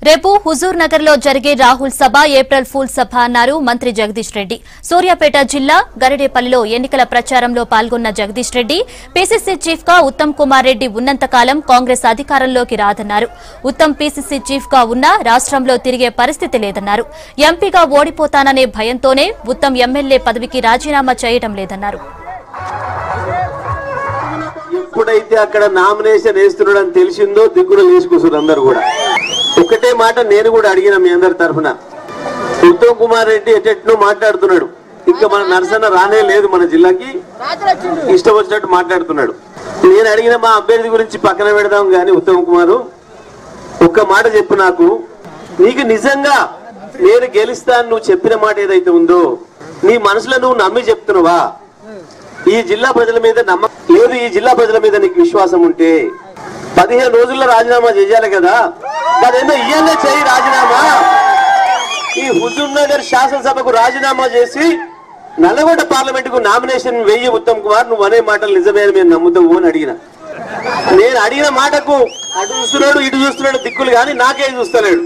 రేపు హుజూర్ నగర్ లో జరిగే రాహుల్ సభ ఏప్రిల్ ఫూల్ సభ అన్నారు మంత్రి జగదీష్ రెడ్డి. సూర్యాపేట జిల్లా గరిడేపల్లిలో ఎన్నికల ప్రచారంలో పాల్గొన్న జగదీష్ రెడ్డి పీసీసీ చీఫ్ గా ఉత్తమ్ కుమార్ రెడ్డి ఉన్నంతకాలం కాంగ్రెస్ అధికారంలోకి రాదన్నారు. ఉత్తమ్ పీసీసీ చీఫ్ గా ఉన్నా రాష్ట్రంలో తిరిగే పరిస్థితి లేదన్నారు. ఎంపీగా ఓడిపోతాననే భయంతోనే ఉత్తమ్ ఎమ్మెల్యే పదవికి రాజీనామా చేయడం లేదన్నారు. ఎప్పుడైతే అక్కడ నామినేషన్ వేస్తున్నాడని తెలిసిందో దిక్కులు తీసుకొస్తారు అందరు కూడా. ఒకటే మాట నేను కూడా అడిగిన మీ అందరి తరఫున, ఉత్తమ్ కుమార్ రెడ్డి ఎట్టెట్నో మాట్లాడుతున్నాడు, ఇంకా మన నరసన్న రానే లేదు మన జిల్లాకి, ఇష్టం వచ్చినట్టు మాట్లాడుతున్నాడు. నేను అడిగిన మా అభ్యర్థి గురించి పక్కన పెడదాం గాని ఉత్తమ్ కుమారు ఒక్క మాట చెప్పు, నాకు నీకు నిజంగా నేను గెలుస్తాను నువ్వు చెప్పిన మాట ఏదైతే ఉందో నీ మనసులో నువ్వు నమ్మి చెప్తున్నావా? ఈ జిల్లా ప్రజల మీద నమ్మకం లేదు, ఈ జిల్లా ప్రజల మీద నీకు విశ్వాసం ఉంటే 15 రోజుల్లో రాజీనామా చేయాలి కదా, అదేందో ఇయ్యాలే చేయి రాజీనామా. ఈ హుజూర్ నగర్ శాసనసభకు రాజీనామా చేసి నల్లగొండ పార్లమెంట్ కు నామినేషన్ వెయ్యి ఉత్తమ్ కుమార్, నువ్వు అనే మాటలు నిజమే అని మేము నమ్ముతావు అని అడిగిన. నేను అడిగిన మాటకు అటు చూస్తున్నాడు ఇటు చూస్తున్నాడు దిక్కులు, కానీ నాకే చూస్తలేడు.